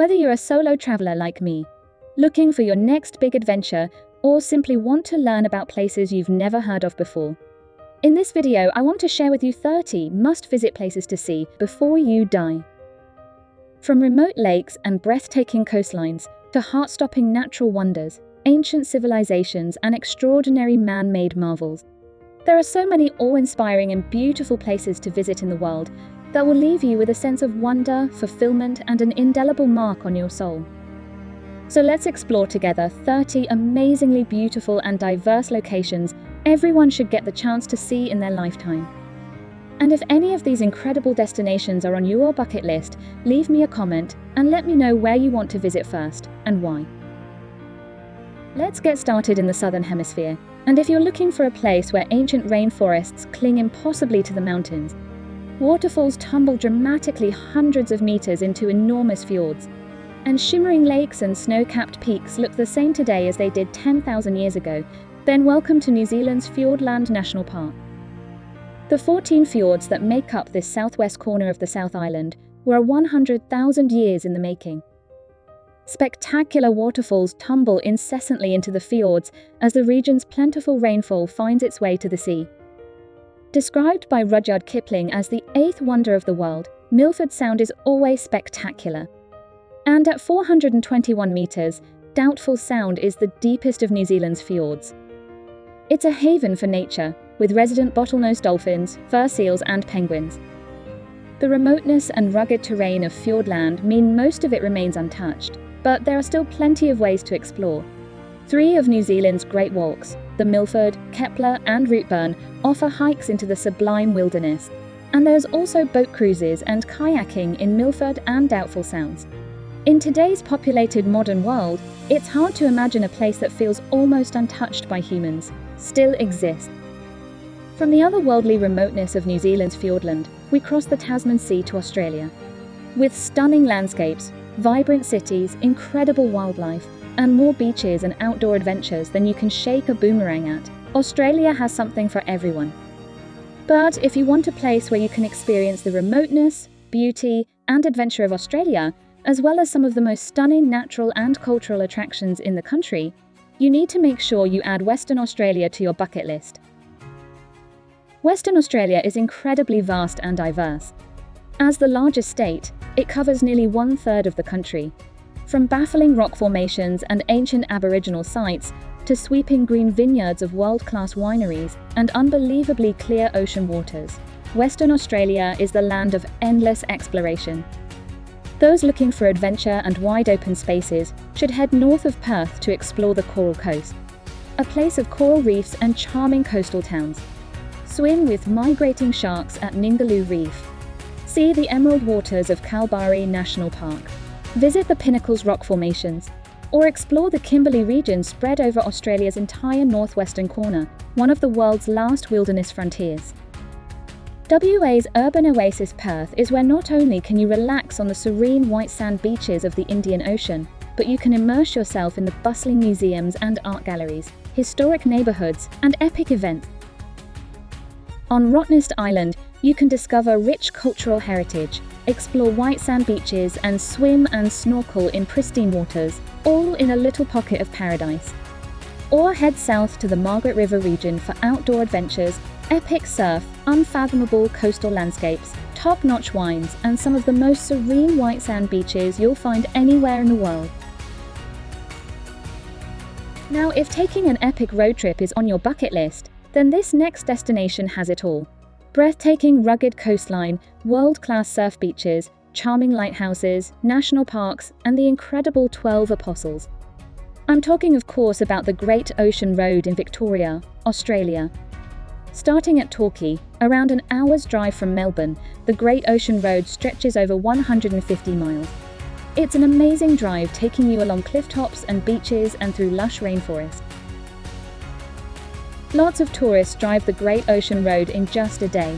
Whether you're a solo traveler like me, looking for your next big adventure, or simply want to learn about places you've never heard of before, in this video I want to share with you 30 must-visit places to see before you die. From remote lakes and breathtaking coastlines to heart-stopping natural wonders, ancient civilizations and extraordinary man-made marvels, there are so many awe-inspiring and beautiful places to visit in the world that will leave you with a sense of wonder, fulfillment, and an indelible mark on your soul. So let's explore together 30 amazingly beautiful and diverse locations everyone should get the chance to see in their lifetime. And if any of these incredible destinations are on your bucket list, leave me a comment and let me know where you want to visit first and why. Let's get started in the Southern Hemisphere. And if you're looking for a place where ancient rainforests cling impossibly to the mountains, waterfalls tumble dramatically hundreds of meters into enormous fjords, and shimmering lakes and snow-capped peaks look the same today as they did 10,000 years ago, then welcome to New Zealand's Fiordland National Park. The 14 fjords that make up this southwest corner of the South Island were 100,000 years in the making. Spectacular waterfalls tumble incessantly into the fjords as the region's plentiful rainfall finds its way to the sea. Described by Rudyard Kipling as the eighth wonder of the world, Milford Sound is always spectacular. And at 421 meters, Doubtful Sound is the deepest of New Zealand's fjords. It's a haven for nature, with resident bottlenose dolphins, fur seals and penguins. The remoteness and rugged terrain of Fiordland mean most of it remains untouched, but there are still plenty of ways to explore. 3 of New Zealand's Great Walks, the Milford, Kepler and Routeburn, offer hikes into the sublime wilderness, and there's also boat cruises and kayaking in Milford and Doubtful Sounds. In today's populated modern world, it's hard to imagine a place that feels almost untouched by humans still exists. From the otherworldly remoteness of New Zealand's Fiordland, we cross the Tasman Sea to Australia. With stunning landscapes, vibrant cities, incredible wildlife, and more beaches and outdoor adventures than you can shake a boomerang at, Australia has something for everyone. But if you want a place where you can experience the remoteness, beauty, and adventure of Australia, as well as some of the most stunning natural and cultural attractions in the country, you need to make sure you add Western Australia to your bucket list. Western Australia is incredibly vast and diverse. As the largest state, it covers nearly 1/3 of the country. From baffling rock formations and ancient Aboriginal sites to sweeping green vineyards of world-class wineries and unbelievably clear ocean waters, Western Australia is the land of endless exploration. Those looking for adventure and wide-open spaces should head north of Perth to explore the Coral Coast, a place of coral reefs and charming coastal towns. Swim with migrating sharks at Ningaloo Reef. See the emerald waters of Kalbarri National Park. Visit the Pinnacles rock formations, or explore the Kimberley region spread over Australia's entire northwestern corner, one of the world's last wilderness frontiers. WA's urban oasis Perth is where not only can you relax on the serene white sand beaches of the Indian Ocean, but you can immerse yourself in the bustling museums and art galleries, historic neighbourhoods, and epic events. On Rottnest Island, you can discover rich cultural heritage, explore white sand beaches, and swim and snorkel in pristine waters, all in a little pocket of paradise. Or head south to the Margaret River region for outdoor adventures, epic surf, unfathomable coastal landscapes, top-notch wines, and some of the most serene white sand beaches you'll find anywhere in the world. Now, if taking an epic road trip is on your bucket list, then this next destination has it all. Breathtaking rugged coastline, world-class surf beaches, charming lighthouses, national parks, and the incredible 12 Apostles. I'm talking, of course, about the Great Ocean Road in Victoria, Australia. Starting at Torquay, around an hour's drive from Melbourne, the Great Ocean Road stretches over 150 miles. It's an amazing drive taking you along cliff tops and beaches and through lush rainforest. Lots of tourists drive the Great Ocean Road in just a day.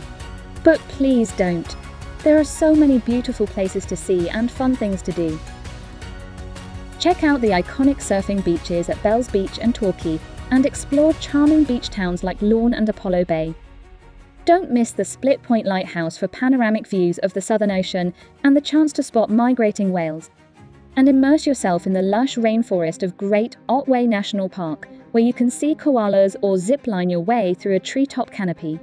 But please don't. There are so many beautiful places to see and fun things to do. Check out the iconic surfing beaches at Bells Beach and Torquay, and explore charming beach towns like Lorne and Apollo Bay. Don't miss the Split Point Lighthouse for panoramic views of the Southern Ocean and the chance to spot migrating whales. and immerse yourself in the lush rainforest of Great Otway National Park, where you can see koalas or zip-line your way through a treetop canopy.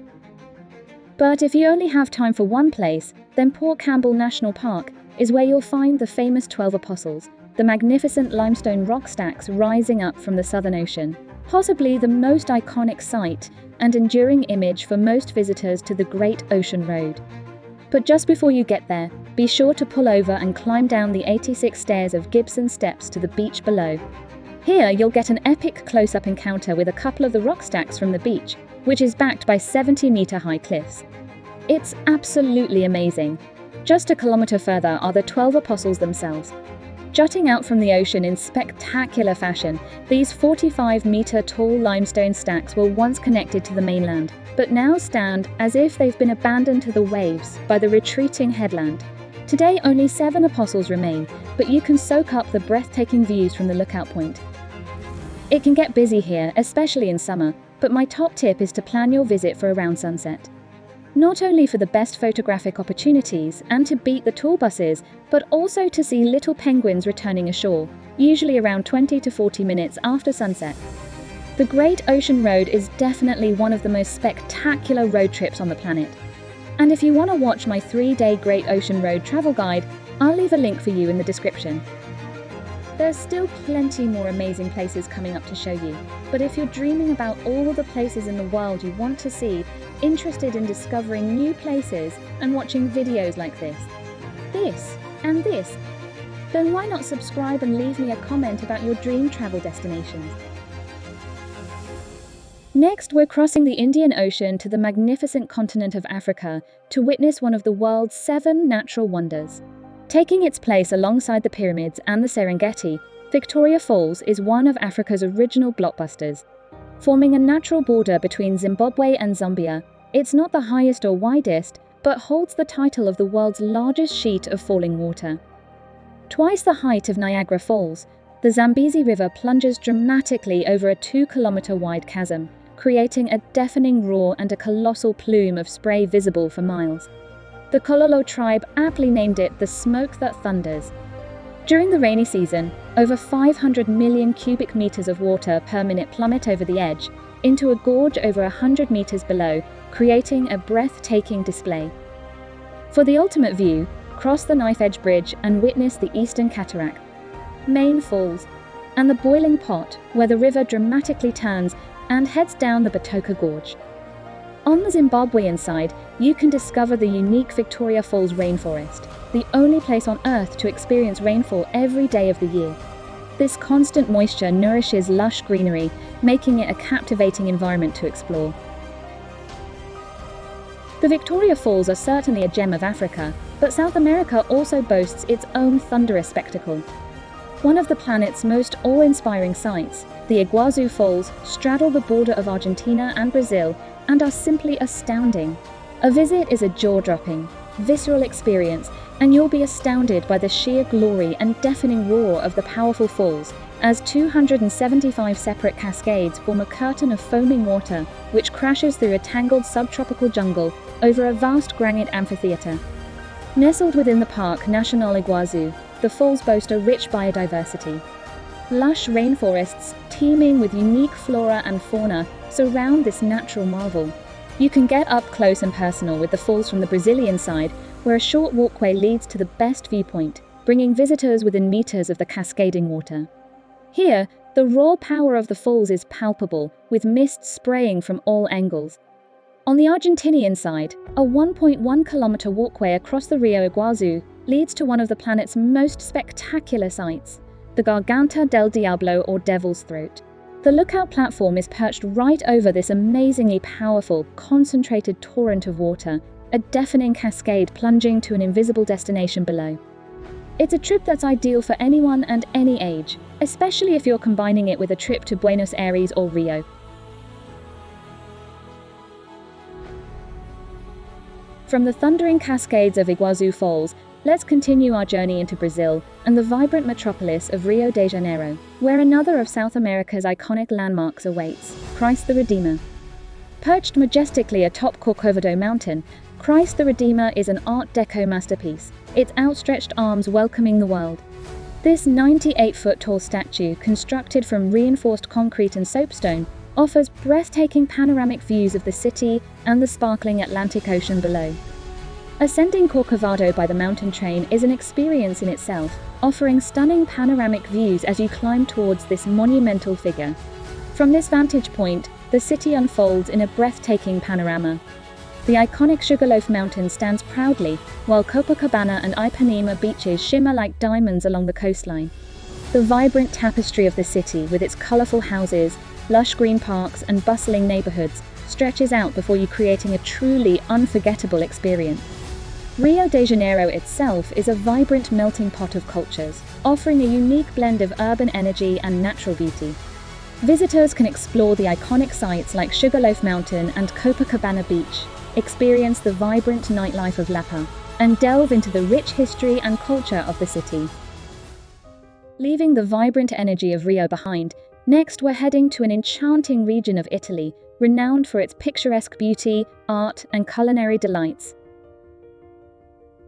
But if you only have time for one place, then Port Campbell National Park is where you'll find the famous 12 Apostles, the magnificent limestone rock stacks rising up from the Southern Ocean, possibly the most iconic sight and enduring image for most visitors to the Great Ocean Road. But just before you get there, be sure to pull over and climb down the 86 stairs of Gibson Steps to the beach below. Here you'll get an epic close-up encounter with a couple of the rock stacks from the beach, which is backed by 70-meter-high cliffs. It's absolutely amazing. Just a kilometer further are the 12 Apostles themselves. Jutting out from the ocean in spectacular fashion, these 45-meter-tall limestone stacks were once connected to the mainland, but now stand as if they've been abandoned to the waves by the retreating headland. Today only 7 Apostles remain, but you can soak up the breathtaking views from the lookout point. It can get busy here, especially in summer, but my top tip is to plan your visit for around sunset. Not only for the best photographic opportunities and to beat the tour buses, but also to see little penguins returning ashore, usually around 20 to 40 minutes after sunset. The Great Ocean Road is definitely one of the most spectacular road trips on the planet. And if you want to watch my 3-day Great Ocean Road travel guide, I'll leave a link for you in the description. There's still plenty more amazing places coming up to show you, but if you're dreaming about all the places in the world you want to see, interested in discovering new places and watching videos like this, and this, then why not subscribe and leave me a comment about your dream travel destinations? Next, we're crossing the Indian Ocean to the magnificent continent of Africa to witness one of the world's 7 natural wonders. Taking its place alongside the pyramids and the Serengeti, Victoria Falls is one of Africa's original blockbusters. Forming a natural border between Zimbabwe and Zambia, it's not the highest or widest, but holds the title of the world's largest sheet of falling water. Twice the height of Niagara Falls, the Zambezi River plunges dramatically over a 2-kilometer wide chasm, creating a deafening roar and a colossal plume of spray visible for miles. The Kololo tribe aptly named it the smoke that thunders. During the rainy season, over 500 million cubic meters of water per minute plummet over the edge, into a gorge over 100 meters below, creating a breathtaking display. For the ultimate view, cross the Knife Edge Bridge and witness the Eastern Cataract, Main Falls, and the Boiling Pot, where the river dramatically turns and heads down the Batoka Gorge. On the Zimbabwean side, you can discover the unique Victoria Falls rainforest, the only place on Earth to experience rainfall every day of the year. This constant moisture nourishes lush greenery, making it a captivating environment to explore. The Victoria Falls are certainly a gem of Africa, but South America also boasts its own thunderous spectacle. One of the planet's most awe-inspiring sights, the Iguazu Falls, straddle the border of Argentina and Brazil and are simply astounding. A visit is a jaw-dropping, visceral experience, and you'll be astounded by the sheer glory and deafening roar of the powerful falls, as 275 separate cascades form a curtain of foaming water which crashes through a tangled subtropical jungle over a vast granite amphitheater. Nestled within the Parque Nacional Iguazu, the falls boast a rich biodiversity. Lush rainforests, teeming with unique flora and fauna, surround this natural marvel. You can get up close and personal with the falls from the Brazilian side, where a short walkway leads to the best viewpoint, bringing visitors within meters of the cascading water. Here, the raw power of the falls is palpable, with mist spraying from all angles. On the Argentinian side, a 1.1-kilometer walkway across the Rio Iguazu leads to one of the planet's most spectacular sights, the Garganta del Diablo, or Devil's Throat. The lookout platform is perched right over this amazingly powerful, concentrated torrent of water, a deafening cascade plunging to an invisible destination below. It's a trip that's ideal for anyone and any age, especially if you're combining it with a trip to Buenos Aires or Rio. From the thundering cascades of Iguazu Falls, let's continue our journey into Brazil and the vibrant metropolis of Rio de Janeiro, where another of South America's iconic landmarks awaits, Christ the Redeemer. Perched majestically atop Corcovado Mountain, Christ the Redeemer is an Art Deco masterpiece, its outstretched arms welcoming the world. This 98-foot-tall statue, constructed from reinforced concrete and soapstone, offers breathtaking panoramic views of the city and the sparkling Atlantic Ocean below. Ascending Corcovado by the mountain train is an experience in itself, offering stunning panoramic views as you climb towards this monumental figure. From this vantage point, the city unfolds in a breathtaking panorama. The iconic Sugarloaf Mountain stands proudly, while Copacabana and Ipanema beaches shimmer like diamonds along the coastline. The vibrant tapestry of the city, with its colorful houses, lush green parks, and bustling neighborhoods, stretches out before you, creating a truly unforgettable experience. Rio de Janeiro itself is a vibrant melting pot of cultures, offering a unique blend of urban energy and natural beauty. Visitors can explore the iconic sites like Sugarloaf Mountain and Copacabana Beach, experience the vibrant nightlife of Lapa, and delve into the rich history and culture of the city. Leaving the vibrant energy of Rio behind, next we're heading to an enchanting region of Italy, renowned for its picturesque beauty, art, and culinary delights.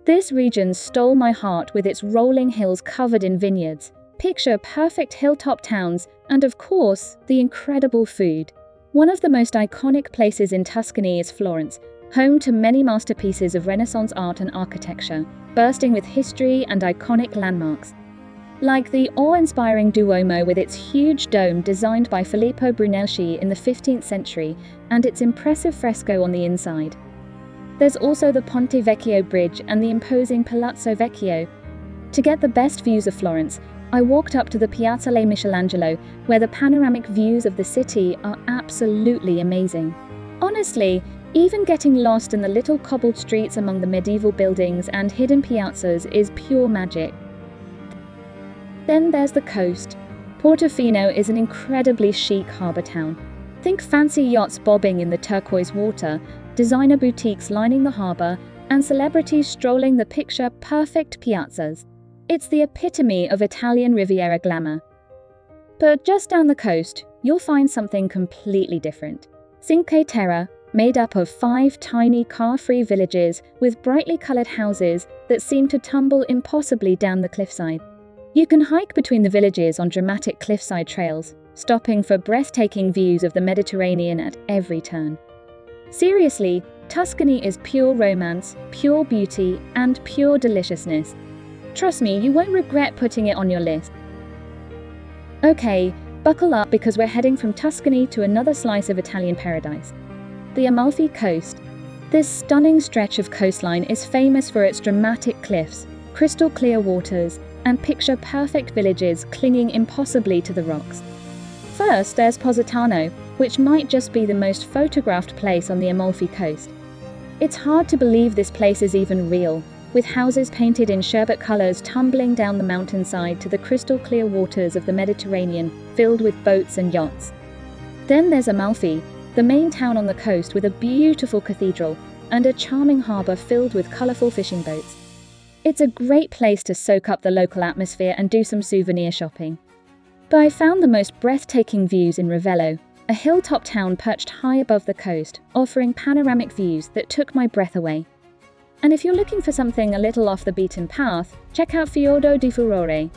This region stole my heart with its rolling hills covered in vineyards, picture-perfect hilltop towns, and of course, the incredible food. One of the most iconic places in Tuscany is Florence, home to many masterpieces of Renaissance art and architecture, bursting with history and iconic landmarks. Like the awe-inspiring Duomo with its huge dome designed by Filippo Brunelleschi in the 15th century, and its impressive fresco on the inside. There's also the Ponte Vecchio Bridge and the imposing Palazzo Vecchio. To get the best views of Florence, I walked up to the Piazzale Michelangelo, where the panoramic views of the city are absolutely amazing. Honestly, even getting lost in the little cobbled streets among the medieval buildings and hidden piazzas is pure magic. Then there's the coast. Portofino is an incredibly chic harbour town. Think fancy yachts bobbing in the turquoise water, designer boutiques lining the harbour, and celebrities strolling the picture-perfect piazzas. It's the epitome of Italian Riviera glamour. But just down the coast, you'll find something completely different. Cinque Terre, made up of 5 tiny car-free villages with brightly coloured houses that seem to tumble impossibly down the cliffside. You can hike between the villages on dramatic cliffside trails, stopping for breathtaking views of the Mediterranean at every turn. Seriously, Tuscany is pure romance, pure beauty, and pure deliciousness. Trust me, you won't regret putting it on your list. Okay, buckle up because we're heading from Tuscany to another slice of Italian paradise. The Amalfi Coast. This stunning stretch of coastline is famous for its dramatic cliffs, crystal clear waters, and picture-perfect villages clinging impossibly to the rocks. First, there's Positano, which might just be the most photographed place on the Amalfi Coast. It's hard to believe this place is even real, with houses painted in sherbet colours tumbling down the mountainside to the crystal-clear waters of the Mediterranean, filled with boats and yachts. Then there's Amalfi, the main town on the coast with a beautiful cathedral and a charming harbour filled with colourful fishing boats. It's a great place to soak up the local atmosphere and do some souvenir shopping. But I found the most breathtaking views in Ravello, a hilltop town perched high above the coast, offering panoramic views that took my breath away. And if you're looking for something a little off the beaten path, check out Fiordo di Furore.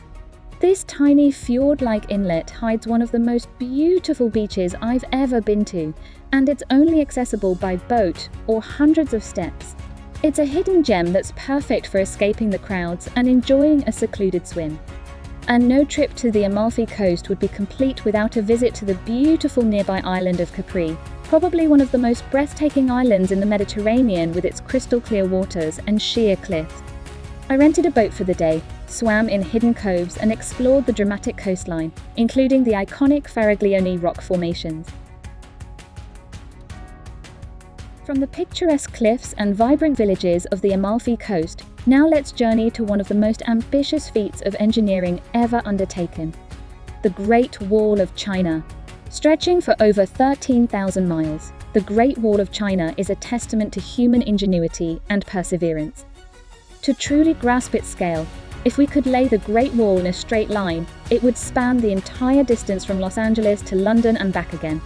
This tiny fjord-like inlet hides one of the most beautiful beaches I've ever been to, and it's only accessible by boat or hundreds of steps. It's a hidden gem that's perfect for escaping the crowds and enjoying a secluded swim. And no trip to the Amalfi Coast would be complete without a visit to the beautiful nearby island of Capri, probably one of the most breathtaking islands in the Mediterranean with its crystal clear waters and sheer cliffs. I rented a boat for the day, swam in hidden coves and explored the dramatic coastline, including the iconic Faraglioni rock formations. From the picturesque cliffs and vibrant villages of the Amalfi Coast, now let's journey to one of the most ambitious feats of engineering ever undertaken: the Great Wall of China. Stretching for over 13,000 miles, the Great Wall of China is a testament to human ingenuity and perseverance. To truly grasp its scale, if we could lay the Great Wall in a straight line, it would span the entire distance from Los Angeles to London and back again.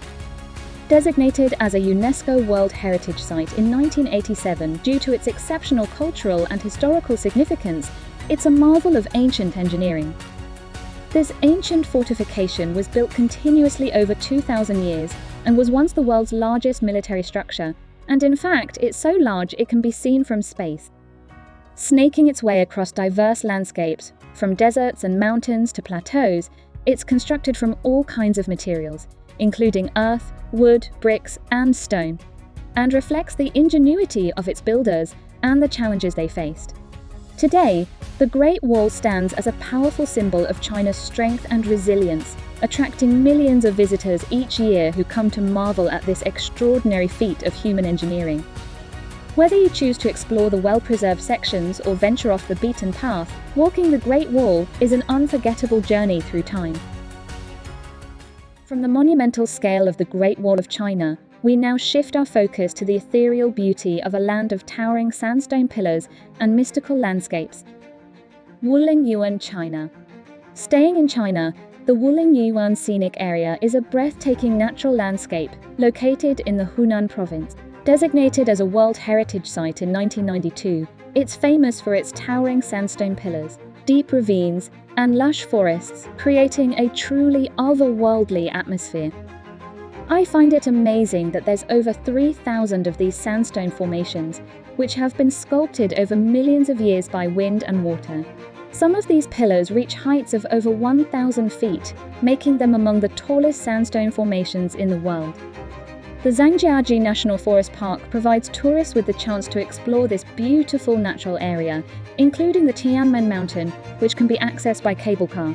Designated as a UNESCO World Heritage Site in 1987 due to its exceptional cultural and historical significance, it's a marvel of ancient engineering. This ancient fortification was built continuously over 2,000 years and was once the world's largest military structure, and in fact, it's so large it can be seen from space. Snaking its way across diverse landscapes, from deserts and mountains to plateaus, it's constructed from all kinds of materials, including earth, wood, bricks, and stone, and reflects the ingenuity of its builders and the challenges they faced. Today, the Great Wall stands as a powerful symbol of China's strength and resilience, attracting millions of visitors each year who come to marvel at this extraordinary feat of human engineering. Whether you choose to explore the well-preserved sections or venture off the beaten path, walking the Great Wall is an unforgettable journey through time. From the monumental scale of the Great Wall of China, we now shift our focus to the ethereal beauty of a land of towering sandstone pillars and mystical landscapes. Wulingyuan, China. Staying in China, the Wulingyuan scenic area is a breathtaking natural landscape located in the Hunan province. Designated as a World Heritage Site in 1992, it's famous for its towering sandstone pillars, deep ravines, and lush forests, creating a truly otherworldly atmosphere. I find it amazing that there's over 3,000 of these sandstone formations, which have been sculpted over millions of years by wind and water. Some of these pillars reach heights of over 1,000 feet, making them among the tallest sandstone formations in the world. The Zhangjiajie National Forest Park provides tourists with the chance to explore this beautiful natural area, including the Tianmen Mountain, which can be accessed by cable car,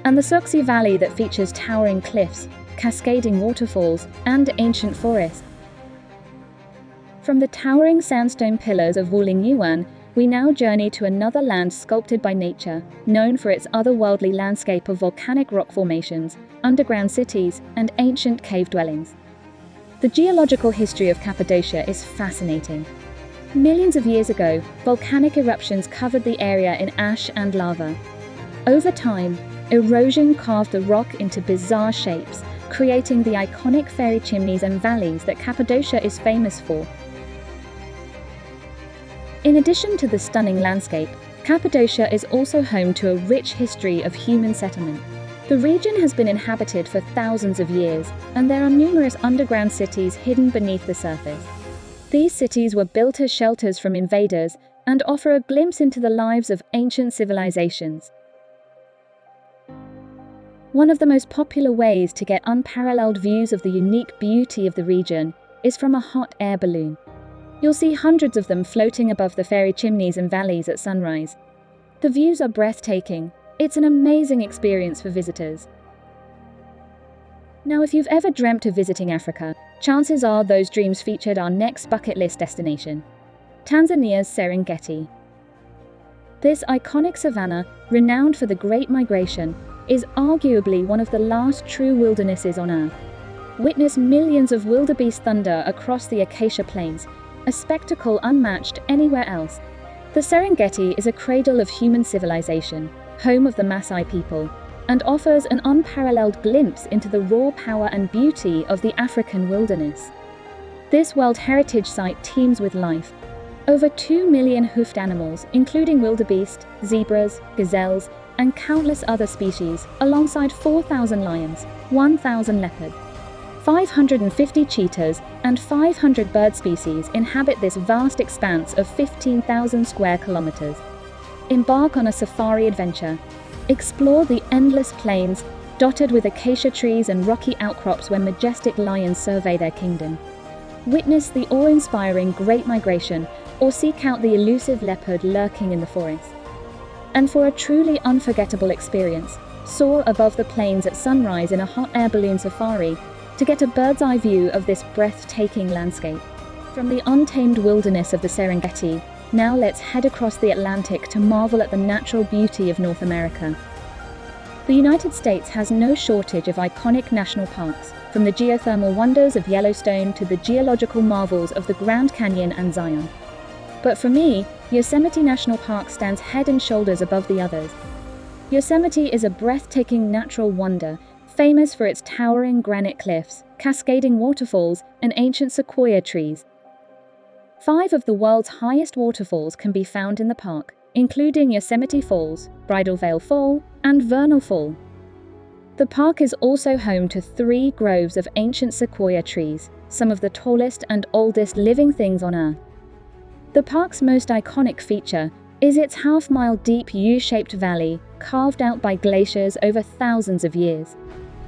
and the Soxi Valley that features towering cliffs, cascading waterfalls, and ancient forests. From the towering sandstone pillars of Wulingyuan, we now journey to another land sculpted by nature, known for its otherworldly landscape of volcanic rock formations, underground cities, and ancient cave dwellings. The geological history of Cappadocia is fascinating. Millions of years ago, volcanic eruptions covered the area in ash and lava. Over time, erosion carved the rock into bizarre shapes, creating the iconic fairy chimneys and valleys that Cappadocia is famous for. In addition to the stunning landscape, Cappadocia is also home to a rich history of human settlement. The region has been inhabited for thousands of years, and there are numerous underground cities hidden beneath the surface. These cities were built as shelters from invaders and offer a glimpse into the lives of ancient civilizations. One of the most popular ways to get unparalleled views of the unique beauty of the region is from a hot air balloon. You'll see hundreds of them floating above the fairy chimneys and valleys at sunrise. The views are breathtaking. It's an amazing experience for visitors. Now, if you've ever dreamt of visiting Africa, chances are those dreams featured our next bucket list destination, Tanzania's Serengeti. This iconic savanna, renowned for the Great Migration, is arguably one of the last true wildernesses on Earth. Witness millions of wildebeest thunder across the Acacia Plains, a spectacle unmatched anywhere else. The Serengeti is a cradle of human civilization, home of the Maasai people, and offers an unparalleled glimpse into the raw power and beauty of the African wilderness. This World Heritage Site teems with life. Over 2 million hoofed animals, including wildebeest, zebras, gazelles, and countless other species, alongside 4,000 lions, 1,000 leopards, 550 cheetahs, and 500 bird species inhabit this vast expanse of 15,000 square kilometers. Embark on a safari adventure. Explore the endless plains, dotted with acacia trees and rocky outcrops where majestic lions survey their kingdom. Witness the awe-inspiring Great Migration, or seek out the elusive leopard lurking in the forest. And for a truly unforgettable experience, soar above the plains at sunrise in a hot air balloon safari to get a bird's-eye view of this breathtaking landscape. From the untamed wilderness of the Serengeti, now let's head across the Atlantic to marvel at the natural beauty of North America. The United States has no shortage of iconic national parks, from the geothermal wonders of Yellowstone to the geological marvels of the Grand Canyon and Zion. But for me, Yosemite National Park stands head and shoulders above the others. Yosemite is a breathtaking natural wonder, famous for its towering granite cliffs, cascading waterfalls, and ancient sequoia trees. 5 of the world's highest waterfalls can be found in the park, including Yosemite Falls, Bridal Veil Fall, and Vernal Fall. The park is also home to 3 groves of ancient sequoia trees, some of the tallest and oldest living things on Earth. The park's most iconic feature is its half-mile deep U-shaped valley carved out by glaciers over thousands of years.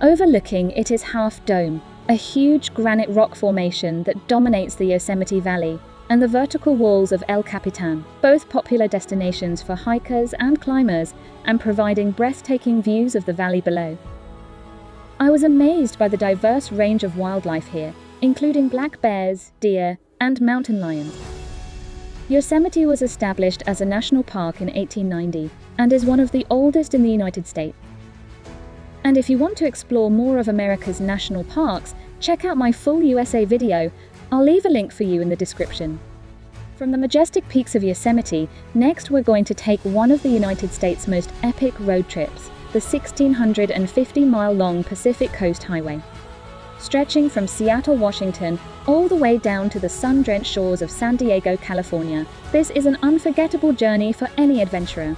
Overlooking it is Half Dome, a huge granite rock formation that dominates the Yosemite Valley, and the vertical walls of El Capitan, both popular destinations for hikers and climbers and providing breathtaking views of the valley below. I was amazed by the diverse range of wildlife here, including black bears, deer, and mountain lions. Yosemite was established as a national park in 1890 and is one of the oldest in the United States. And if you want to explore more of America's national parks, check out my full USA video. I'll leave a link for you in the description. From the majestic peaks of Yosemite, next we're going to take one of the United States' most epic road trips, the 1,650-mile-long Pacific Coast Highway. Stretching from Seattle, Washington, all the way down to the sun-drenched shores of San Diego, California, this is an unforgettable journey for any adventurer.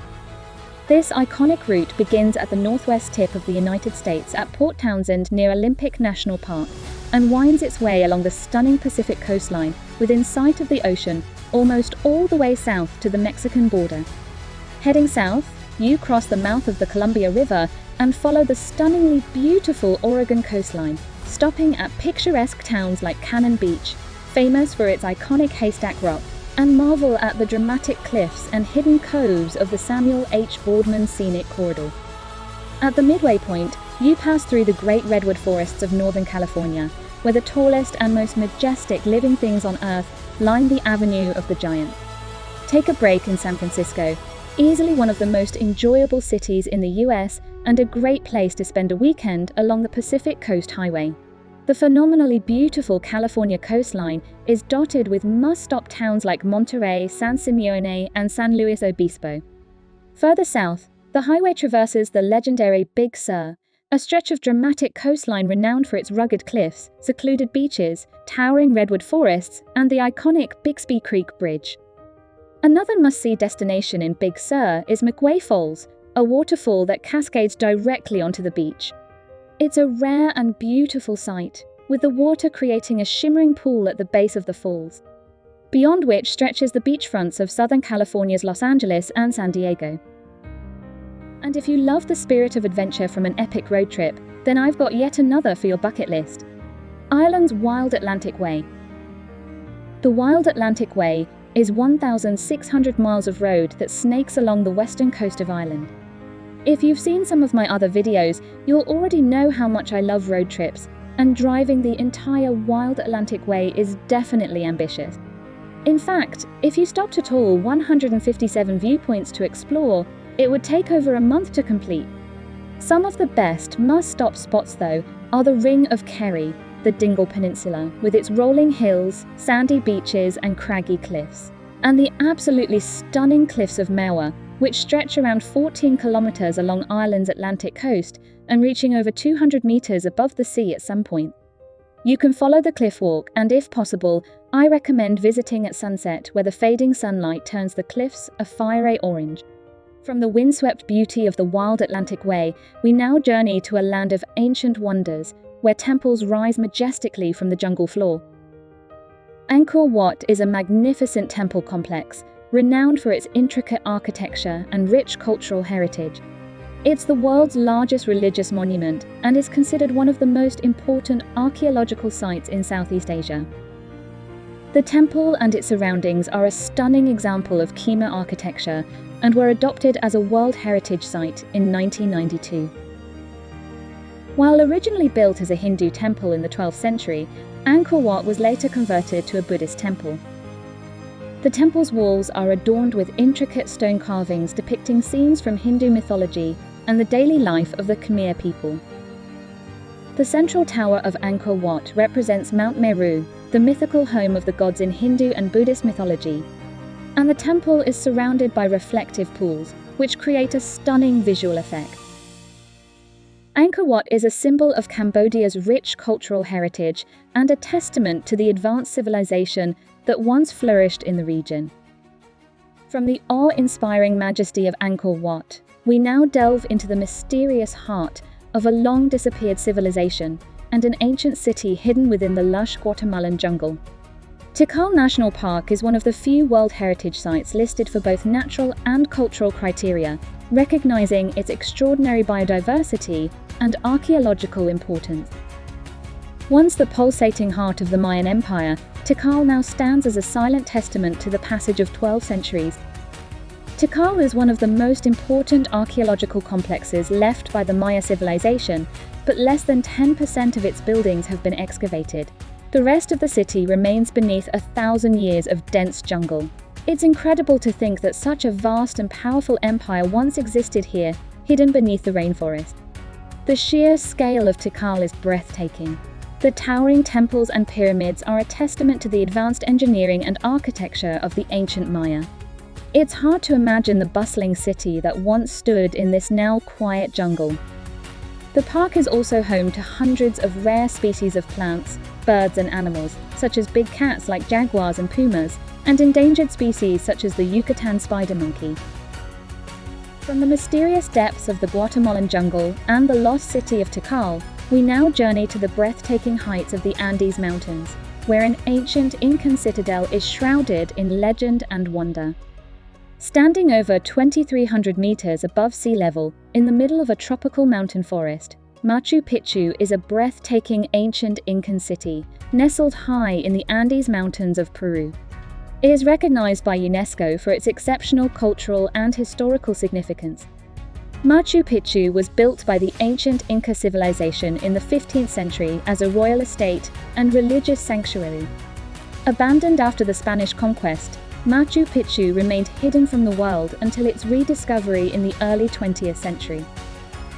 This iconic route begins at the northwest tip of the United States at Port Townsend near Olympic National Park and winds its way along the stunning Pacific coastline within sight of the ocean, almost all the way south to the Mexican border. Heading south, you cross the mouth of the Columbia River and follow the stunningly beautiful Oregon coastline, stopping at picturesque towns like Cannon Beach, famous for its iconic haystack rock, and marvel at the dramatic cliffs and hidden coves of the Samuel H. Boardman Scenic Corridor. At the midway point, you pass through the great redwood forests of Northern California, where the tallest and most majestic living things on Earth line the Avenue of the Giants. Take a break in San Francisco, easily one of the most enjoyable cities in the US and a great place to spend a weekend along the Pacific Coast Highway. The phenomenally beautiful California coastline is dotted with must-stop towns like Monterey, San Simeone, and San Luis Obispo. Further south, the highway traverses the legendary Big Sur, a stretch of dramatic coastline renowned for its rugged cliffs, secluded beaches, towering redwood forests, and the iconic Bixby Creek Bridge. Another must-see destination in Big Sur is McWay Falls, a waterfall that cascades directly onto the beach. It's a rare and beautiful sight, with the water creating a shimmering pool at the base of the falls, beyond which stretches the beachfronts of Southern California's Los Angeles and San Diego. And if you love the spirit of adventure from an epic road trip, then I've got yet another for your bucket list. Ireland's Wild Atlantic Way. The Wild Atlantic Way is 1,600 miles of road that snakes along the western coast of Ireland. If you've seen some of my other videos, you'll already know how much I love road trips, and driving the entire Wild Atlantic Way is definitely ambitious. In fact, if you stopped at all 157 viewpoints to explore, it would take over a month to complete. Some of the best must-stop spots, though, are the Ring of Kerry, the Dingle Peninsula, with its rolling hills, sandy beaches, and craggy cliffs, and the absolutely stunning cliffs of Moher, which stretch around 14 kilometers along Ireland's Atlantic coast and reaching over 200 meters above the sea at some point. You can follow the cliff walk, and if possible, I recommend visiting at sunset, where the fading sunlight turns the cliffs a fiery orange. From the windswept beauty of the Wild Atlantic Way, we now journey to a land of ancient wonders, where temples rise majestically from the jungle floor. Angkor Wat is a magnificent temple complex, renowned for its intricate architecture and rich cultural heritage. It's the world's largest religious monument and is considered one of the most important archaeological sites in Southeast Asia. The temple and its surroundings are a stunning example of Khmer architecture and were adopted as a World Heritage Site in 1992. While originally built as a Hindu temple in the 12th century, Angkor Wat was later converted to a Buddhist temple. The temple's walls are adorned with intricate stone carvings depicting scenes from Hindu mythology and the daily life of the Khmer people. The central tower of Angkor Wat represents Mount Meru, the mythical home of the gods in Hindu and Buddhist mythology, and the temple is surrounded by reflective pools, which create a stunning visual effect. Angkor Wat is a symbol of Cambodia's rich cultural heritage and a testament to the advanced civilization that once flourished in the region. From the awe-inspiring majesty of Angkor Wat, we now delve into the mysterious heart of a long-disappeared civilization and an ancient city hidden within the lush Guatemalan jungle. Tikal National Park is one of the few World Heritage Sites listed for both natural and cultural criteria, recognizing its extraordinary biodiversity and archaeological importance. Once the pulsating heart of the Mayan Empire, Tikal now stands as a silent testament to the passage of 12 centuries. Tikal is one of the most important archaeological complexes left by the Maya civilization, but less than 10% of its buildings have been excavated. The rest of the city remains beneath 1,000 years of dense jungle. It's incredible to think that such a vast and powerful empire once existed here, hidden beneath the rainforest. The sheer scale of Tikal is breathtaking. The towering temples and pyramids are a testament to the advanced engineering and architecture of the ancient Maya. It's hard to imagine the bustling city that once stood in this now quiet jungle. The park is also home to hundreds of rare species of plants, birds and animals, such as big cats like jaguars and pumas, and endangered species such as the Yucatan spider monkey. From the mysterious depths of the Guatemalan jungle and the lost city of Tikal, we now journey to the breathtaking heights of the Andes Mountains, where an ancient Incan citadel is shrouded in legend and wonder. Standing over 2,300 meters above sea level, in the middle of a tropical mountain forest, Machu Picchu is a breathtaking ancient Incan city, nestled high in the Andes Mountains of Peru. It is recognized by UNESCO for its exceptional cultural and historical significance. Machu Picchu was built by the ancient Inca civilization in the 15th century as a royal estate and religious sanctuary. Abandoned after the Spanish conquest, Machu Picchu remained hidden from the world until its rediscovery in the early 20th century.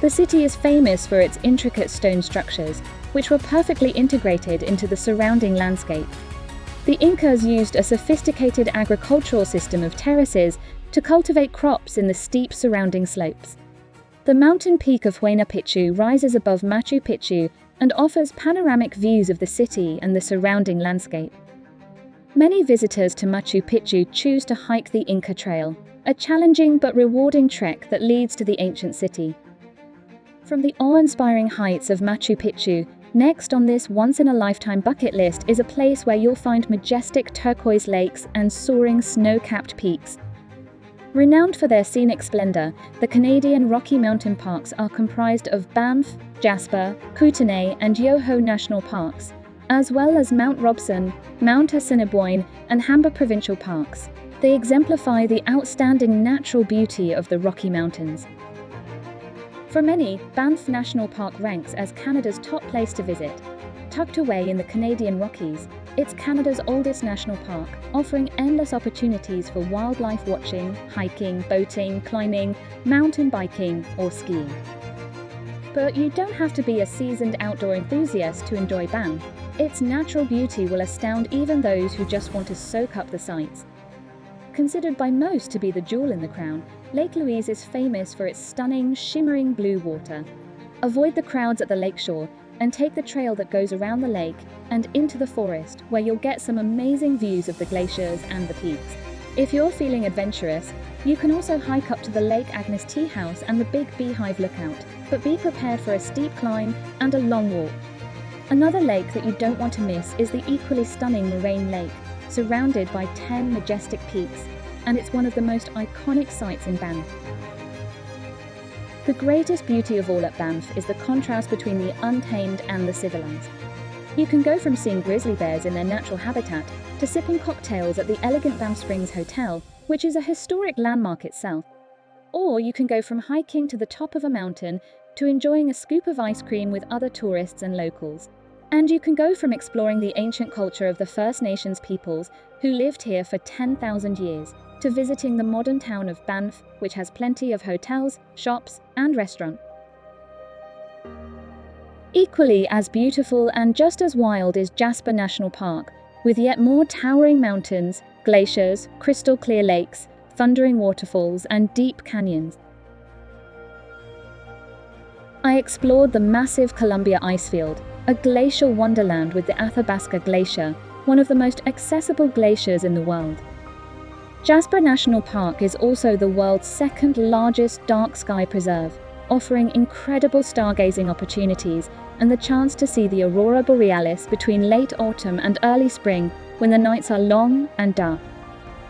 The city is famous for its intricate stone structures, which were perfectly integrated into the surrounding landscape. The Incas used a sophisticated agricultural system of terraces to cultivate crops in the steep surrounding slopes. The mountain peak of Huayna Picchu rises above Machu Picchu and offers panoramic views of the city and the surrounding landscape. Many visitors to Machu Picchu choose to hike the Inca Trail, a challenging but rewarding trek that leads to the ancient city. From the awe-inspiring heights of Machu Picchu, next on this once-in-a-lifetime bucket list is a place where you'll find majestic turquoise lakes and soaring snow-capped peaks. Renowned for their scenic splendor, the Canadian Rocky Mountain Parks are comprised of Banff, Jasper, Kootenay, and Yoho National Parks, as well as Mount Robson, Mount Assiniboine, and Hamba Provincial Parks. They exemplify the outstanding natural beauty of the Rocky Mountains. For many, Banff National Park ranks as Canada's top place to visit. Tucked away in the Canadian Rockies, it's Canada's oldest national park, offering endless opportunities for wildlife watching, hiking, boating, climbing, mountain biking, or skiing. But you don't have to be a seasoned outdoor enthusiast to enjoy Banff. Its natural beauty will astound even those who just want to soak up the sights. Considered by most to be the jewel in the crown, Lake Louise is famous for its stunning, shimmering blue water. Avoid the crowds at the lakeshore and take the trail that goes around the lake and into the forest, where you'll get some amazing views of the glaciers and the peaks. If you're feeling adventurous, you can also hike up to the Lake Agnes Tea House and the Big Beehive Lookout, but be prepared for a steep climb and a long walk. Another lake that you don't want to miss is the equally stunning Moraine Lake, surrounded by 10 majestic peaks, and it's one of the most iconic sights in Banff. The greatest beauty of all at Banff is the contrast between the untamed and the civilized. You can go from seeing grizzly bears in their natural habitat to sipping cocktails at the elegant Banff Springs Hotel, which is a historic landmark itself. Or you can go from hiking to the top of a mountain to enjoying a scoop of ice cream with other tourists and locals. And you can go from exploring the ancient culture of the First Nations peoples who lived here for 10,000 years to visiting the modern town of Banff, which has plenty of hotels, shops, and restaurants. Equally as beautiful and just as wild is Jasper National Park, with yet more towering mountains, glaciers, crystal clear lakes, thundering waterfalls, and deep canyons. I explored the massive Columbia Icefield, a glacial wonderland with the Athabasca Glacier, one of the most accessible glaciers in the world. Jasper National Park is also the world's second largest dark sky preserve, offering incredible stargazing opportunities and the chance to see the aurora borealis between late autumn and early spring when the nights are long and dark.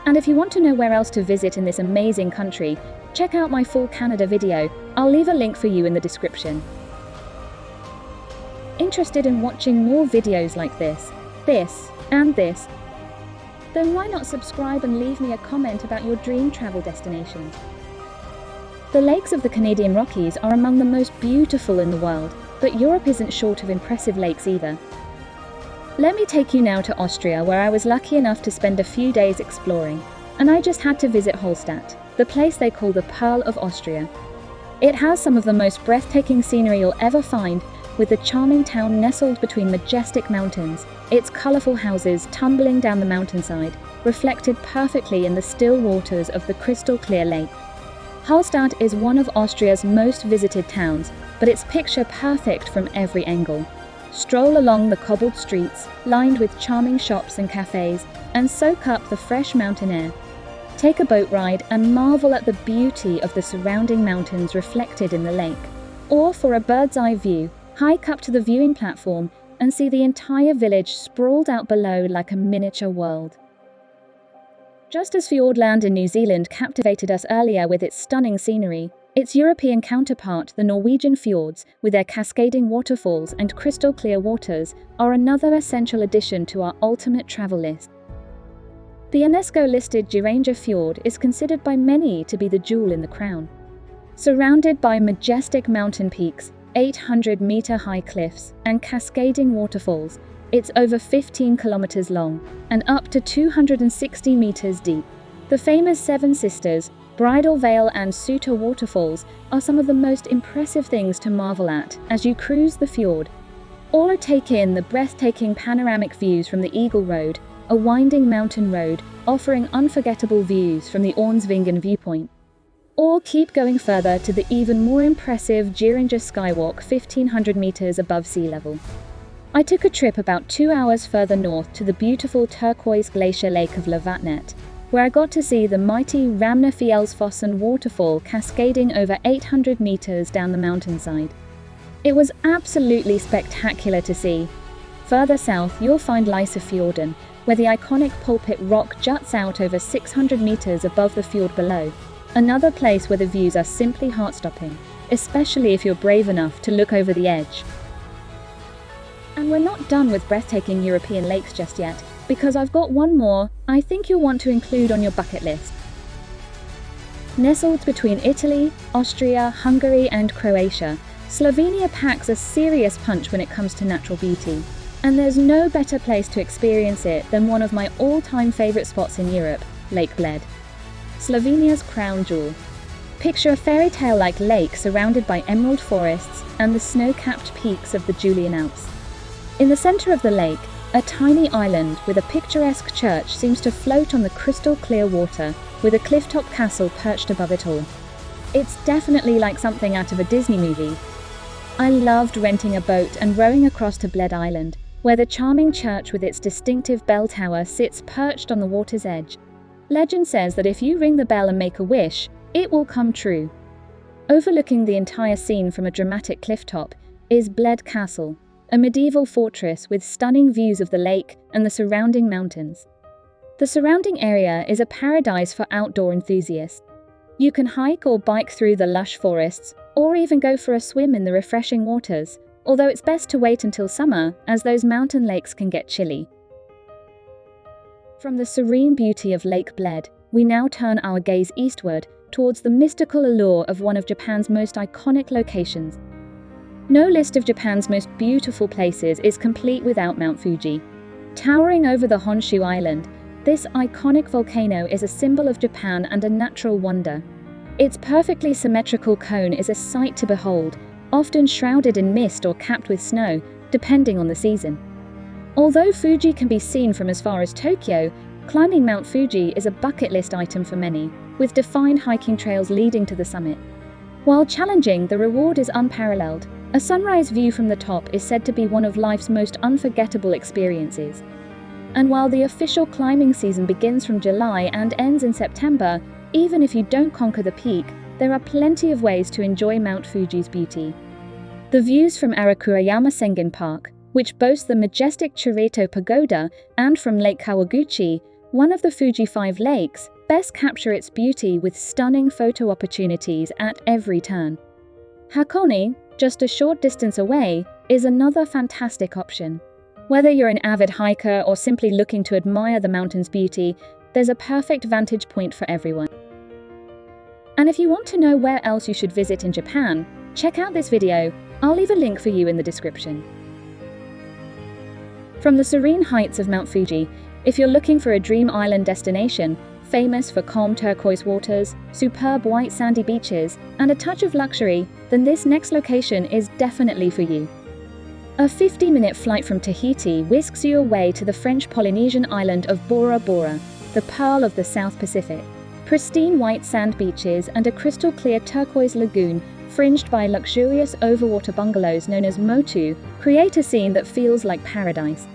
And if you want to know where else to visit in this amazing country, check out my full Canada video. I'll leave a link for you in the description. Interested in watching more videos like this, and this? Then why not subscribe and leave me a comment about your dream travel destination? The lakes of the Canadian Rockies are among the most beautiful in the world, but Europe isn't short of impressive lakes either. Let me take you now to Austria, where I was lucky enough to spend a few days exploring, and I just had to visit Hallstatt, the place they call the Pearl of Austria. It has some of the most breathtaking scenery you'll ever find, with the charming town nestled between majestic mountains, its colourful houses tumbling down the mountainside, reflected perfectly in the still waters of the crystal-clear lake. Hallstatt is one of Austria's most visited towns, but it's picture perfect from every angle. Stroll along the cobbled streets, lined with charming shops and cafes, and soak up the fresh mountain air. Take a boat ride and marvel at the beauty of the surrounding mountains reflected in the lake. Or for a bird's-eye view, hike up to the viewing platform and see the entire village sprawled out below like a miniature world. Just as Fiordland in New Zealand captivated us earlier with its stunning scenery, its European counterpart, the Norwegian Fjords, with their cascading waterfalls and crystal-clear waters, are another essential addition to our ultimate travel list. The UNESCO-listed Geiranger Fjord is considered by many to be the jewel in the crown. Surrounded by majestic mountain peaks, 800-meter-high cliffs, and cascading waterfalls, it's over 15 kilometers long and up to 260 meters deep. The famous Seven Sisters, Bridal Veil and Suter waterfalls are some of the most impressive things to marvel at as you cruise the fjord. Or take in the breathtaking panoramic views from the Eagle Road, a winding mountain road offering unforgettable views from the Ornsvingen viewpoint. Or keep going further to the even more impressive Geiranger Skywalk 1500 meters above sea level. I took a trip about 2 hours further north to the beautiful turquoise glacier lake of Lavatnet, where I got to see the mighty Ramnefjellsfossen waterfall cascading over 800 meters down the mountainside. It was absolutely spectacular to see. Further south, you'll find Lysefjorden, where the iconic Pulpit Rock juts out over 600 meters above the fjord below. Another place where the views are simply heart-stopping, especially if you're brave enough to look over the edge. And we're not done with breathtaking European lakes just yet, because I've got one more I think you'll want to include on your bucket list. Nestled between Italy, Austria, Hungary and Croatia, Slovenia packs a serious punch when it comes to natural beauty. And there's no better place to experience it than one of my all-time favourite spots in Europe, Lake Bled. Slovenia's crown jewel. Picture a fairy tale-like lake surrounded by emerald forests and the snow-capped peaks of the Julian Alps. In the centre of the lake, a tiny island with a picturesque church seems to float on the crystal-clear water, with a cliff-top castle perched above it all. It's definitely like something out of a Disney movie. I loved renting a boat and rowing across to Bled Island, where the charming church with its distinctive bell tower sits perched on the water's edge. Legend says that if you ring the bell and make a wish, it will come true. Overlooking the entire scene from a dramatic cliff-top is Bled Castle, a medieval fortress with stunning views of the lake and the surrounding mountains. The surrounding area is a paradise for outdoor enthusiasts. You can hike or bike through the lush forests, or even go for a swim in the refreshing waters, although it's best to wait until summer, as those mountain lakes can get chilly. From the serene beauty of Lake Bled, we now turn our gaze eastward towards the mystical allure of one of Japan's most iconic locations. No list of Japan's most beautiful places is complete without Mount Fuji. Towering over the Honshu Island, this iconic volcano is a symbol of Japan and a natural wonder. Its perfectly symmetrical cone is a sight to behold, often shrouded in mist or capped with snow, depending on the season. Although Fuji can be seen from as far as Tokyo, climbing Mount Fuji is a bucket list item for many, with defined hiking trails leading to the summit. While challenging, the reward is unparalleled. A sunrise view from the top is said to be one of life's most unforgettable experiences. And while the official climbing season begins from July and ends in September, even if you don't conquer the peak, there are plenty of ways to enjoy Mount Fuji's beauty. The views from Arakurayama Sengen Park, which boasts the majestic Chirito Pagoda, and from Lake Kawaguchi, one of the Fuji 5 lakes, best capture its beauty with stunning photo opportunities at every turn. Hakone, just a short distance away, is another fantastic option. Whether you're an avid hiker or simply looking to admire the mountain's beauty, there's a perfect vantage point for everyone. And if you want to know where else you should visit in Japan, check out this video. I'll leave a link for you in the description. From the serene heights of Mount Fuji, if you're looking for a dream island destination, famous for calm turquoise waters, superb white sandy beaches, and a touch of luxury, then this next location is definitely for you. A 50-minute flight from Tahiti whisks you away to the French Polynesian island of Bora Bora, the pearl of the South Pacific. Pristine white sand beaches and a crystal-clear turquoise lagoon fringed by luxurious overwater bungalows known as motu create a scene that feels like paradise.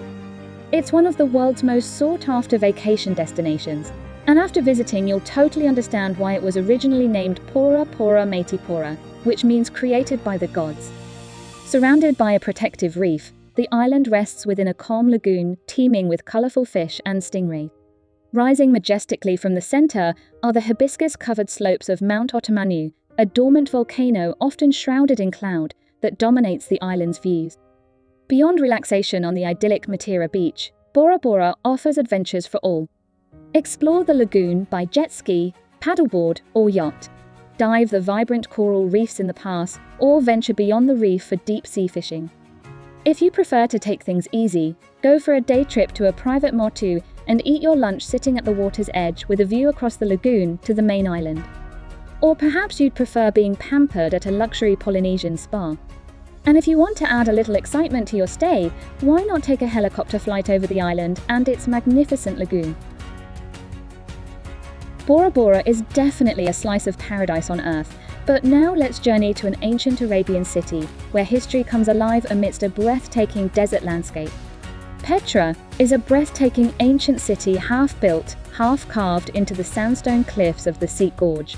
It's one of the world's most sought-after vacation destinations, and after visiting you'll totally understand why it was originally named Pora Pora Mati Pora, which means created by the gods. Surrounded by a protective reef, the island rests within a calm lagoon teeming with colorful fish and stingrays. Rising majestically from the center are the hibiscus-covered slopes of Mount Otomanu, a dormant volcano often shrouded in cloud that dominates the island's views. Beyond relaxation on the idyllic Matira beach, Bora Bora offers adventures for all. Explore the lagoon by jet ski, paddleboard, or yacht. Dive the vibrant coral reefs in the pass, or venture beyond the reef for deep-sea fishing. If you prefer to take things easy, go for a day trip to a private motu and eat your lunch sitting at the water's edge with a view across the lagoon to the main island. Or perhaps you'd prefer being pampered at a luxury Polynesian spa. And if you want to add a little excitement to your stay, why not take a helicopter flight over the island and its magnificent lagoon? Bora Bora is definitely a slice of paradise on earth, but now let's journey to an ancient Arabian city where history comes alive amidst a breathtaking desert landscape. Petra is a breathtaking ancient city half-built, half-carved into the sandstone cliffs of the Sikh Gorge.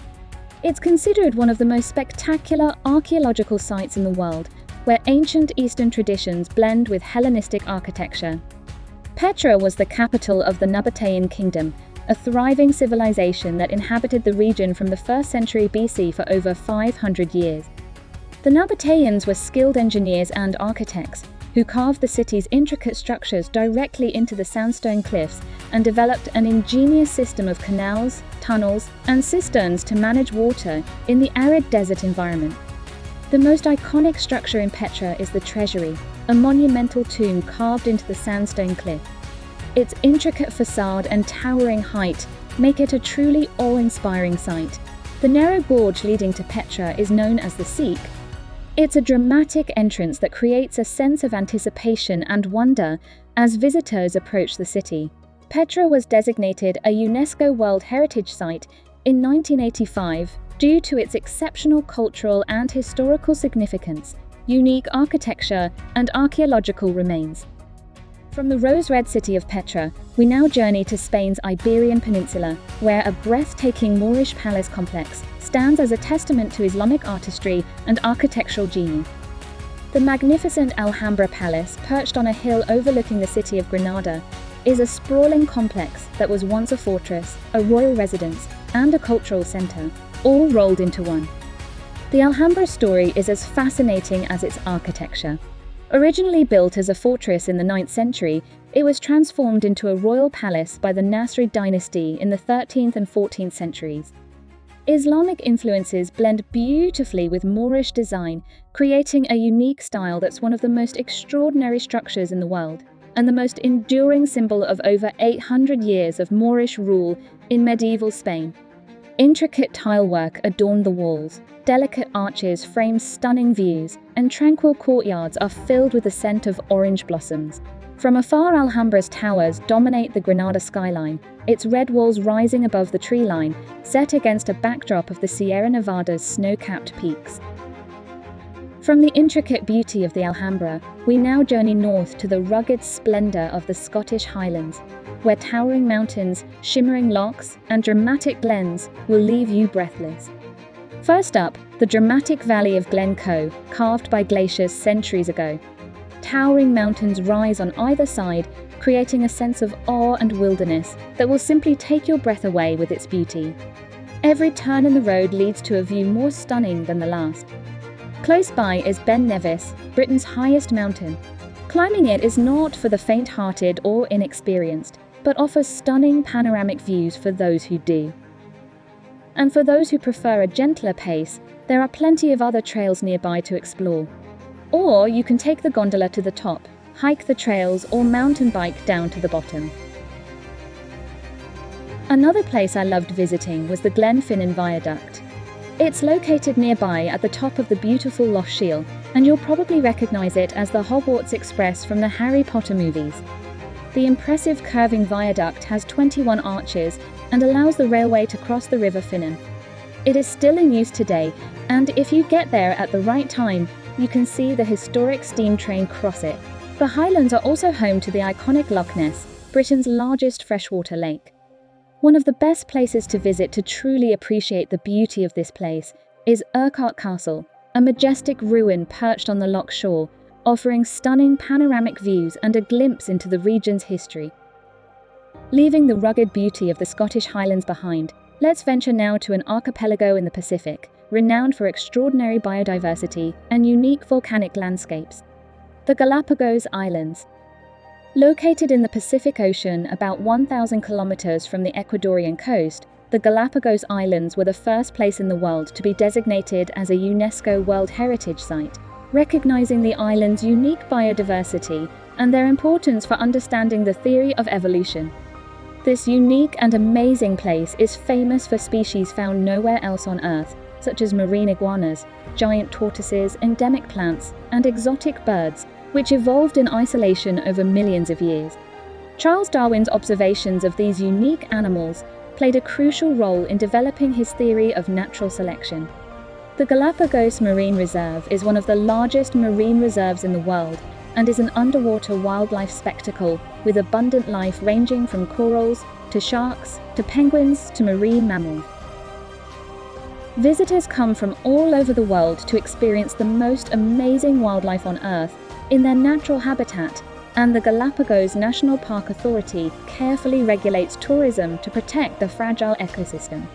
It's considered one of the most spectacular archaeological sites in the world, where ancient Eastern traditions blend with Hellenistic architecture. Petra was the capital of the Nabatean kingdom, a thriving civilization that inhabited the region from the 1st century BC for over 500 years. The Nabateans were skilled engineers and architects who carved the city's intricate structures directly into the sandstone cliffs and developed an ingenious system of canals, tunnels, and cisterns to manage water in the arid desert environment. The most iconic structure in Petra is the Treasury, a monumental tomb carved into the sandstone cliff. Its intricate facade and towering height make it a truly awe-inspiring sight. The narrow gorge leading to Petra is known as the Sikh. It's a dramatic entrance that creates a sense of anticipation and wonder as visitors approach the city. Petra was designated a UNESCO World Heritage Site in 1985 due to its exceptional cultural and historical significance, unique architecture, and archaeological remains. From the rose-red city of Petra, we now journey to Spain's Iberian Peninsula, where a breathtaking Moorish palace complex stands as a testament to Islamic artistry and architectural genius. The magnificent Alhambra Palace, perched on a hill overlooking the city of Granada, is a sprawling complex that was once a fortress, a royal residence, and a cultural center, all rolled into one. The Alhambra story is as fascinating as its architecture. Originally built as a fortress in the 9th century, it was transformed into a royal palace by the Nasrid dynasty in the 13th and 14th centuries. Islamic influences blend beautifully with Moorish design, creating a unique style that's one of the most extraordinary structures in the world, and the most enduring symbol of over 800 years of Moorish rule in medieval Spain. Intricate tilework adorn the walls, delicate arches frame stunning views, and tranquil courtyards are filled with the scent of orange blossoms. From afar, Alhambra's towers dominate the Granada skyline, its red walls rising above the tree line, set against a backdrop of the Sierra Nevada's snow-capped peaks. From the intricate beauty of the Alhambra, we now journey north to the rugged splendor of the Scottish Highlands, where towering mountains, shimmering lochs, and dramatic glens will leave you breathless. First up, the dramatic valley of Glencoe, carved by glaciers centuries ago. Towering mountains rise on either side, creating a sense of awe and wilderness that will simply take your breath away with its beauty. Every turn in the road leads to a view more stunning than the last. Close by is Ben Nevis, Britain's highest mountain. Climbing it is not for the faint-hearted or inexperienced, but offers stunning panoramic views for those who do. And for those who prefer a gentler pace, there are plenty of other trails nearby to explore. Or you can take the gondola to the top, hike the trails, or mountain bike down to the bottom. Another place I loved visiting was the Glenfinnan Viaduct. It's located nearby at the top of the beautiful Loch Shiel, and you'll probably recognize it as the Hogwarts Express from the Harry Potter movies. The impressive curving viaduct has 21 arches and allows the railway to cross the River Finnan. It is still in use today, and if you get there at the right time, you can see the historic steam train cross it. The Highlands are also home to the iconic Loch Ness, Britain's largest freshwater lake. One of the best places to visit to truly appreciate the beauty of this place is Urquhart Castle, a majestic ruin perched on the loch shore, offering stunning panoramic views and a glimpse into the region's history. Leaving the rugged beauty of the Scottish Highlands behind, let's venture now to an archipelago in the Pacific, renowned for extraordinary biodiversity and unique volcanic landscapes. The Galapagos Islands. Located in the Pacific Ocean about 1,000 kilometers from the Ecuadorian coast, the Galapagos Islands were the first place in the world to be designated as a UNESCO World Heritage Site, recognizing the island's unique biodiversity and their importance for understanding the theory of evolution. This unique and amazing place is famous for species found nowhere else on Earth, such as marine iguanas, giant tortoises, endemic plants, and exotic birds, which evolved in isolation over millions of years. Charles Darwin's observations of these unique animals played a crucial role in developing his theory of natural selection. The Galapagos Marine Reserve is one of the largest marine reserves in the world and is an underwater wildlife spectacle with abundant life ranging from corals to sharks to penguins to marine mammals. Visitors come from all over the world to experience the most amazing wildlife on Earth in their natural habitat, and the Galapagos National Park Authority carefully regulates tourism to protect the fragile ecosystem.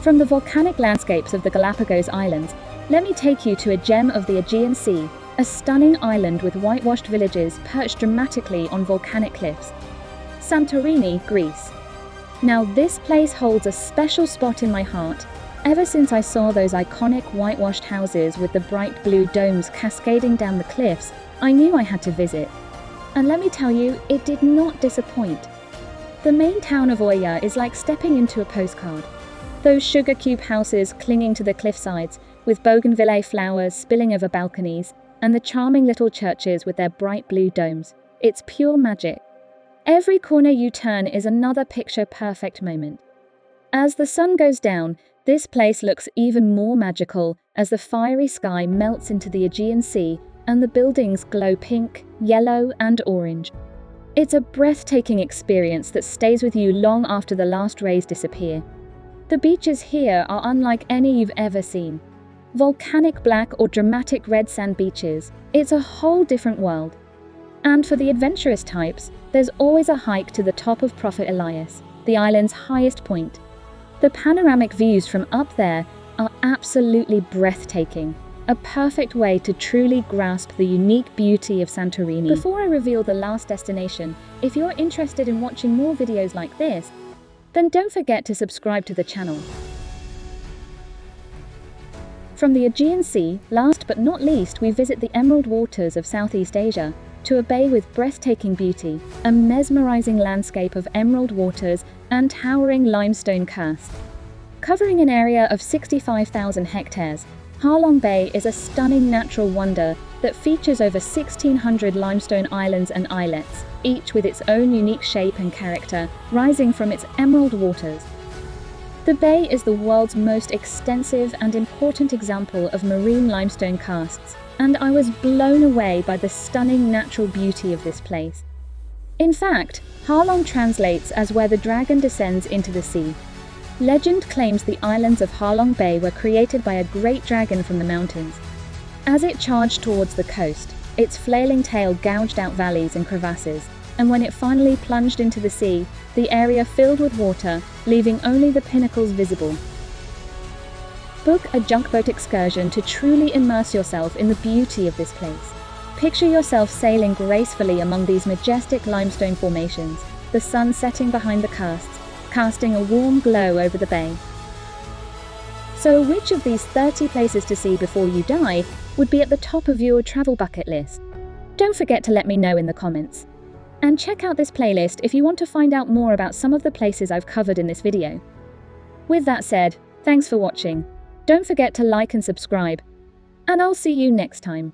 From the volcanic landscapes of the Galapagos Islands, let me take you to a gem of the Aegean Sea, a stunning island with whitewashed villages perched dramatically on volcanic cliffs. Santorini, Greece. Now this place holds a special spot in my heart. Ever since I saw those iconic whitewashed houses with the bright blue domes cascading down the cliffs, I knew I had to visit. And let me tell you, it did not disappoint. The main town of Oya is like stepping into a postcard. Those sugar cube houses clinging to the cliffsides, with bougainvillea flowers spilling over balconies, and the charming little churches with their bright blue domes. It's pure magic. Every corner you turn is another picture-perfect moment. As the sun goes down, this place looks even more magical as the fiery sky melts into the Aegean Sea and the buildings glow pink, yellow, and orange. It's a breathtaking experience that stays with you long after the last rays disappear. The beaches here are unlike any you've ever seen. Volcanic black or dramatic red sand beaches, it's a whole different world. And for the adventurous types, there's always a hike to the top of Prophet Elias, the island's highest point. The panoramic views from up there are absolutely breathtaking, a perfect way to truly grasp the unique beauty of Santorini. Before I reveal the last destination, if you're interested in watching more videos like this, then don't forget to subscribe to the channel. From the Aegean Sea, last but not least, we visit the emerald waters of Southeast Asia, to a bay with breathtaking beauty, a mesmerizing landscape of emerald waters and towering limestone karst. Covering an area of 65,000 hectares, Ha Long Bay is a stunning natural wonder that features over 1,600 limestone islands and islets, each with its own unique shape and character, rising from its emerald waters. The bay is the world's most extensive and important example of marine limestone karsts, and I was blown away by the stunning natural beauty of this place. In fact, Halong translates as where the dragon descends into the sea. Legend claims the islands of Halong Bay were created by a great dragon from the mountains. As it charged towards the coast, its flailing tail gouged out valleys and crevasses, and when it finally plunged into the sea, the area filled with water, leaving only the pinnacles visible. Book a junk boat excursion to truly immerse yourself in the beauty of this place. Picture yourself sailing gracefully among these majestic limestone formations, the sun setting behind the karsts, casting a warm glow over the bay. So which of these 30 places to see before you die would be at the top of your travel bucket list? Don't forget to let me know in the comments. And check out this playlist if you want to find out more about some of the places I've covered in this video. With that said, thanks for watching. Don't forget to like and subscribe. And I'll see you next time.